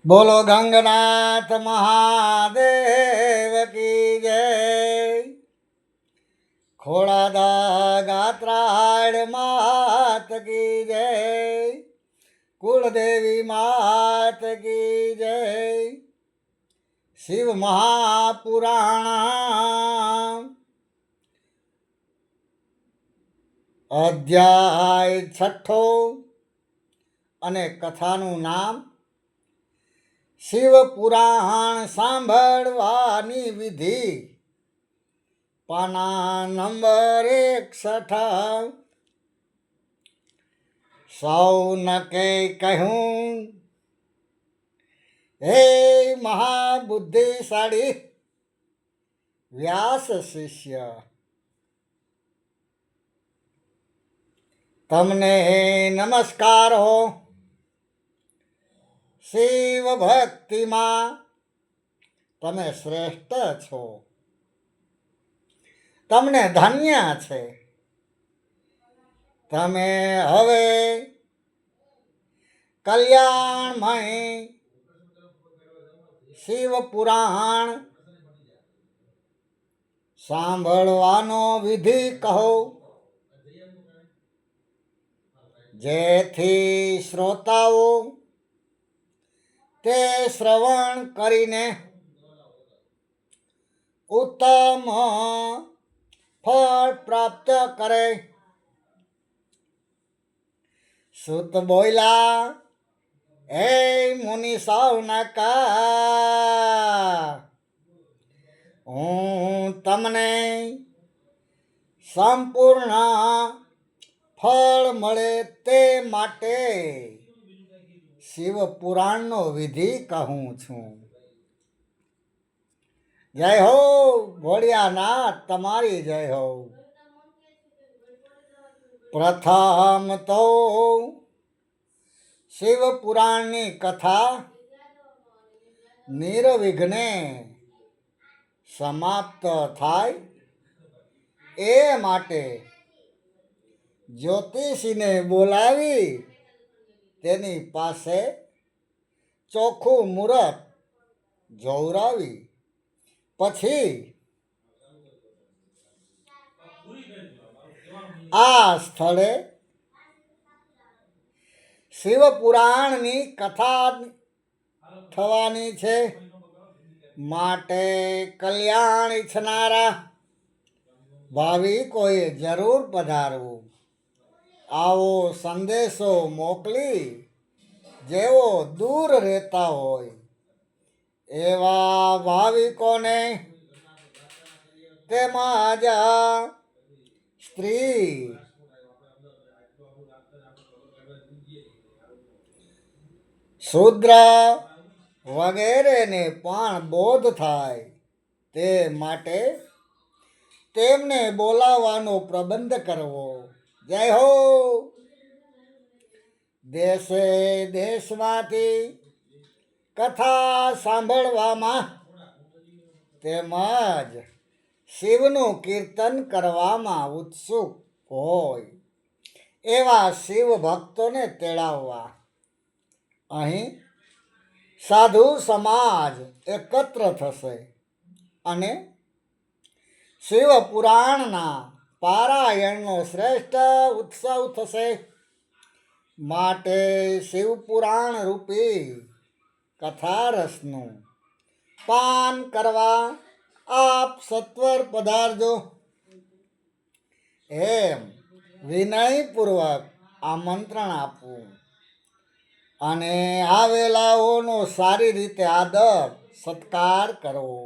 બોલો ગંગનાથ મહાદેવ કી જય. ખોડાદા ગાત્રાળ માત કી જય. કુળદેવી માત કી જય. શિવ મહાપુરાણ અધ્યાય 6 અને કથાનું નામ શિવ પુરાણ સાંભળવાની વિધિ. પાના નંબર 61. સૌનકે કહ્યું, હે મહાબુદ્ધિશાળી વ્યાસ શિષ્ય, તમને નમસ્કાર હો. શિવ ભક્તિમાં તમે શ્રેષ્ઠ છો. તમને ધન્ય છે. તમે હવે કલ્યાણમય શિવ પુરાણ સાંભળવાનો વિધિ કહો, જેથી શ્રોતાઓ તે શ્રવણ કરીને ઉત્તમ ફળ પ્રાપ્ત કરે. સુત બોલ્યા, હે મુનિ સૌનકા, હું તમને સંપૂર્ણ ફળ મળે તે માટે શિવ પુરાણનો વિધિ કહું છું. જય હો ભોળિયાનાથ, તમારી જય હો. પ્રથમ તો શિવ પુરાણની કથા નિર્વિઘ્ને સમાપ્ત થાય એ માટે જ્યોતિષીને બોલાવી તેની પાસે ચોખ્ખું મુહૂર્ત જોવરાવી પછી આ સ્થળે શિવ પુરાણની કથા થવાની છે. માટે કલ્યાણ ઈચ્છનારા ભાવિકોએ જરૂર પધારવું. આવો સંદેશો મોકલી જેઓ દૂર રહેતા હોય એવા ભાવિકોને તેમજ સ્ત્રી, શૂદ્ર વગેરેને પણ બોધ થાય તે માટે તેમને બોલાવવાનો પ્રબંધ કરવો. જય હો. દેશે દેશમાંથી કથા સાંભળવામાં તેમજ શિવનું કીર્તન કરવામાં ઉત્સુક હોય એવા શિવ ભક્તોને તેડાવવા અહીં સાધુ સમાજ એકત્ર થશે અને શિવ પુરાણના પારાયણનો શ્રેષ્ઠ ઉત્સવ થશે. માટે શિવ પુરાણ રૂપી કથા રસનું પાન કરવા આપ સત્વર પધારજો એમ વિનયપૂર્વક આમંત્રણ આપવું અને આવેલાઓનો સારી રીતે આદર સત્કાર કરવો.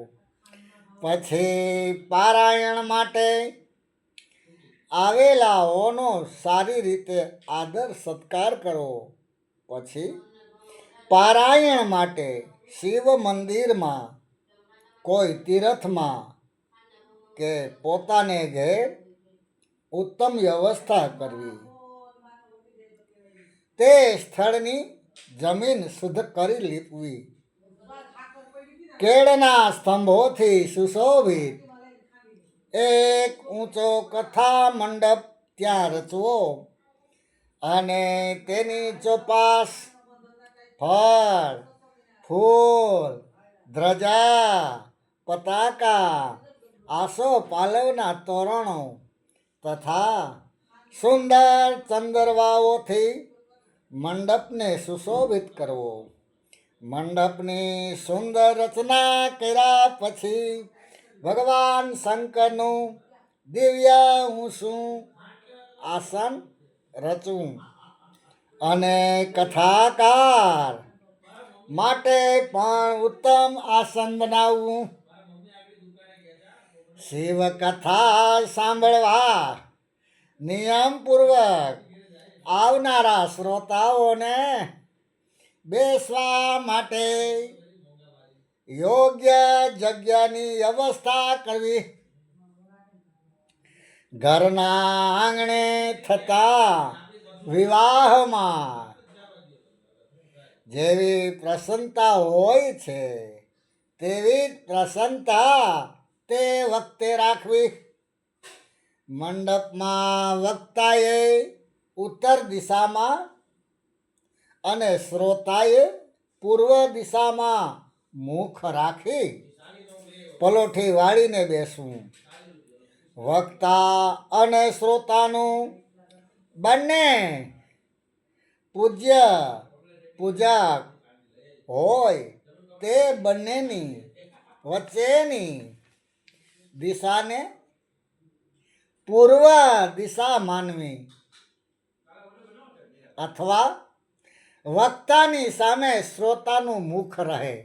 પછી પારાયણ માટે આવેલાઓનો સારી રીતે આદર સત્કાર કરવો. પછી પારાયણ માટે શિવ મંદિરમાં, કોઈ તીર્થમાં કે પોતાને ઘેર ઉત્તમ વ્યવસ્થા કરવી. તે સ્થળની જમીન શુદ્ધ કરી લીપવી. કેળના સ્તંભોથી સુશોભિત એક ઊંચો કથા મંડપ ત્યાં રચવો અને તેની ચોપાસ ફળ ફૂલ, ધ્વજા, પતાકા, આસો પાલવના તોરણો તથા સુંદર ચંદરવાઓથી મંડપને સુશોભિત કરવો. મંડપની સુંદર રચના કર્યા પછી ભગવાન શંકરનું દિવ્ય ઊંચું આસન રચવું અને કથાકાર માટે પણ ઉત્તમ આસન બનાવવું. શિવકથા સાંભળવા નિયમપૂર્વક આવનારા શ્રોતાઓને બેસવા માટે યોગ્ય જગ્યાની વ્યવસ્થા કરવી. ઘરના આંગણે થતા વિવાહમાં જેવી પ્રસન્નતા હોય છે તેવી જ પ્રસન્નતા તે વખતે રાખવી. મંડપમાં વક્તાએ ઉત્તર દિશામાં અને શ્રોતાએ પૂર્વ દિશામાં મુખ રાખી પલોઠી વાળીને બેસવું. વક્તા અને શ્રોતાનું બંને પૂજક હોય તે બંનેની વચ્ચેની દિશાને પૂર્વ દિશા માનવી અથવા વક્તાની સામે શ્રોતાનું મુખ રહે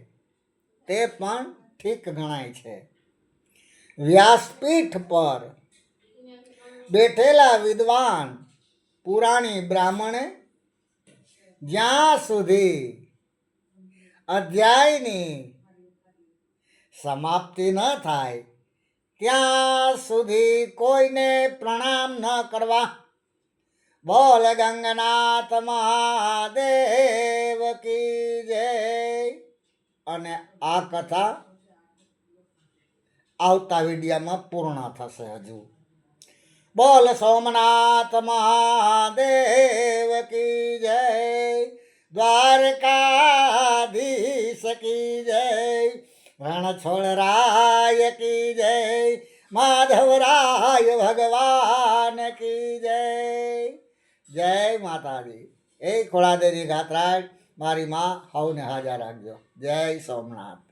તે પણ ઠીક ગણાય છે. વ્યાસપીઠ પર બેઠેલા વિદ્વાન પુરાણી બ્રાહ્મણે જ્યાં સુધી અધ્યાયની સમાપ્તિ ન થાય ત્યાં સુધી કોઈને પ્રણામ ન કરવા. બોલ ગંગનાથ મહાદેવ કી જય. અને આ કથા આવતા વિડીયામાં પૂર્ણ થશે. હજુ બોલ સોમનાથ મહાદેવ કી જય, દ્વારકાધીશ કી જય, રણછોડરાય કી જય, માધવરાય ભગવાન કી જય. જય માતાજી. એ ખોળાદેરી ગાત્રાજ મારી માં હવને હાજર રાખજો. જય સોમનાથ.